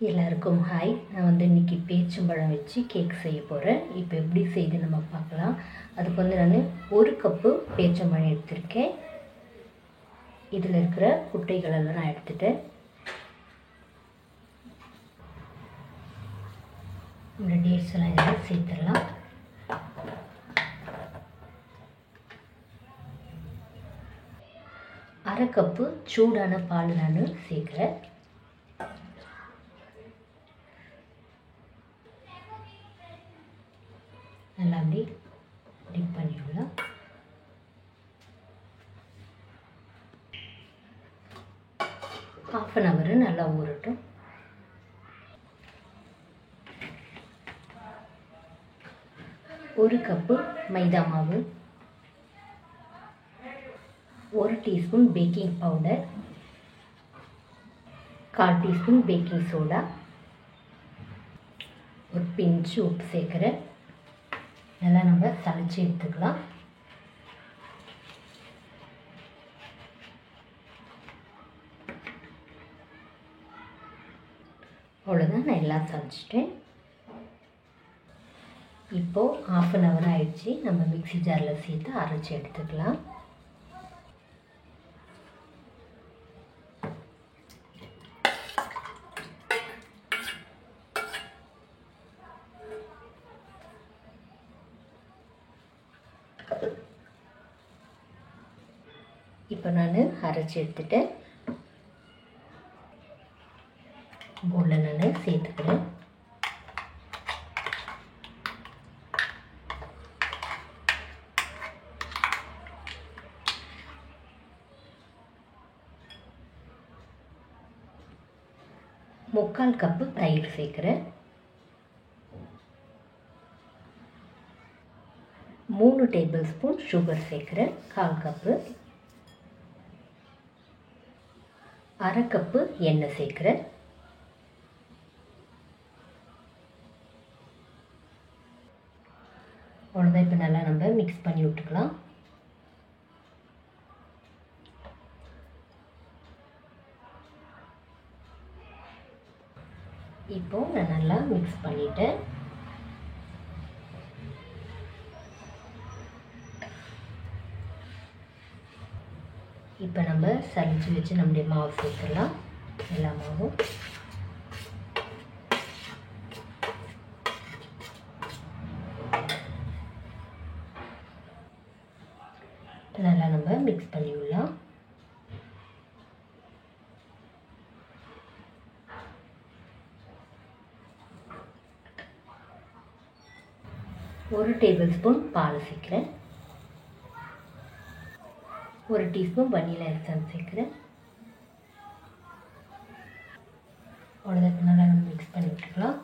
எல்லாருக்கும் ஹாய். நான் இன்றைக்கி பேச்சம்பழம் வச்சு கேக் செய்ய போகிறேன். இப்போ எப்படி செய்து நம்ம பார்க்கலாம். அதுக்கு நான் 1 கப்பு பேச்சம்பழம் எடுத்திருக்கேன். இதில் இருக்கிற குட்டைகளெல்லாம் நான் எடுத்துட்டேன். இந்த டேட்ஸ் எல்லாம் இதில் சேர்த்துடலாம். அரை கப்பு சூடான பால் நான் சேர்க்குறேன். நல்லா அப்படி டிப் பண்ணிடலாம். ½ hour நல்லா ஊறட்டும். ஒரு கப்பு மைதா மாவு, 1 teaspoon baking powder, 1/4 teaspoon baking soda, ஒரு பிஞ்சு உப்பு சேர்க்குறேன். நல்லா நம்ம சளிச்சு எடுத்துக்கலாம். அவ்வளோதான், நான் எல்லாம் சளிச்சிட்டேன். இப்போது ½ hour ஆயிடுச்சு. நம்ம மிக்ஸி ஜாரில் சேர்த்து அரைச்சி எடுத்துக்கலாம். இப்போ நான் அரைச்சி எடுத்துட்டேன். பவுலில் நான் சேர்த்துக்கிறேன். முக்கால் கப்பு தயிர் சேர்க்குறேன். 3 டேபிள் ஸ்பூன் சுகர் சேர்க்குறேன். 1/4 கப்பு. அரை கப்பு எண்ணெய் சேர்க்குறேன். அவ்வளோதான். இப்போ நல்லா நம்ம மிக்ஸ் பண்ணி விட்டுக்கலாம். இப்போ நான் நல்லா மிக்ஸ் பண்ணிட்டேன். இப்போ நம்ம சளிச்சு வச்சு நம்முடைய மாவு சேர்த்துடலாம். எல்லா மாவும் நல்லா நம்ம மிக்ஸ் பண்ணி விடலாம். ஒரு டேபிள் ஸ்பூன் பால் சேர்க்குறேன். 1 டீஸ்பூன் வனிலா எசன்ஸ் சேர்க்குறேன். அவ்வளோதான். நல்லா நம்ம மிக்ஸ் பண்ணி விட்டுக்கலாம்.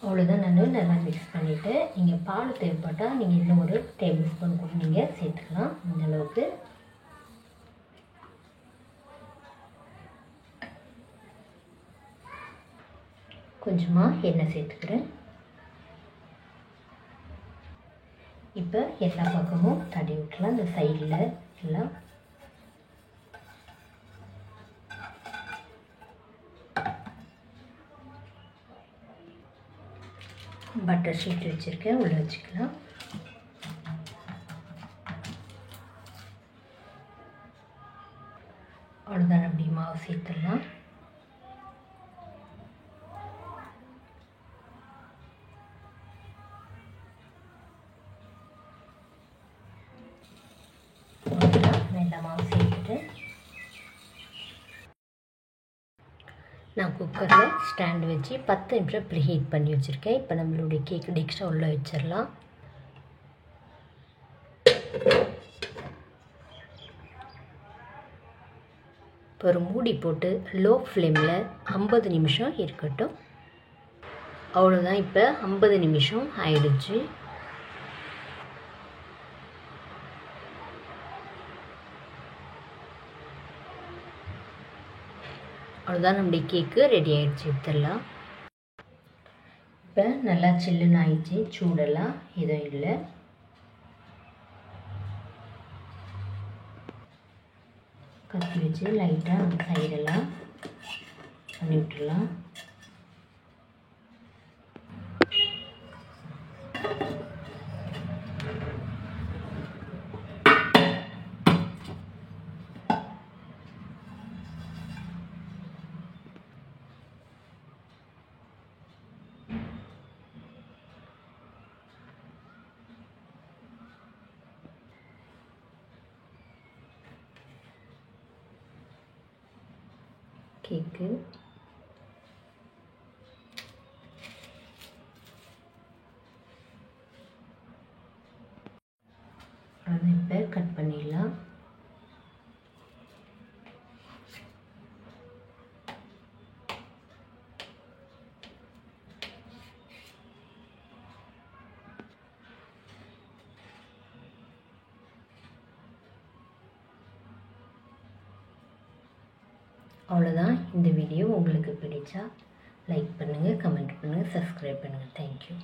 அவ்வளோதான். நான் நல்லா மிக்ஸ் பண்ணிவிட்டு, நீங்கள் பால் தேவைப்பட்டால் நீங்கள் இன்னும் ஒரு டேபிள் ஸ்பூன் கூட நீங்கள் சேர்த்துக்கலாம். இந்தளவுக்கு கொஞ்சமாக எண்ணெய் சேர்த்துக்கிறேன். இப்போ எல்லா பக்கமும் தடவி விட்டுலாம். இந்த சைடில் எல்லாம் பட்டர் ஷீட் வச்சுருக்கேன், உள்ளே வச்சுக்கலாம். அவ்வளோதான். அப்படி மாவு சேர்த்துடலாம். நல்லா மாவு சேர்த்துட்டு நான் குக்கரில் ஸ்டாண்ட் வச்சு 10 நிமிஷம் ப்ரீஹீட் பண்ணி வச்சுருக்கேன். இப்போ நம்மளுடைய கேக் டிஷ்ஷை உள்ளே வச்சிடலாம். இப்போ ஒரு மூடி போட்டு லோ ஃப்ளேமில் 50 நிமிஷம் இருக்கட்டும். அவ்வளோதான். இப்போ 50 நிமிஷம் ஆயிடுச்சு. அவ்வளோதான், நம்முடைய கேக்கு ரெடி ஆகிடுச்சு. எடுத்துடலாம். இப்போ நல்லா சில்லுன்னு ஆயிடுச்சு, சூடெல்லாம் எதுவும் இல்லை. கத்தி வச்சு லைட்டாக அந்த சைடெல்லாம் பண்ணி விட்டுடலாம். கேக்கு அதை இப்போ கட் பண்ணிடலாம். அவ்வளோதான். இந்த வீடியோ உங்களுக்கு பிடிச்சா லைக் பண்ணுங்கள், கமெண்ட் பண்ணுங்கள், சப்ஸ்கிரைப் பண்ணுங்கள். தேங்க்யூ.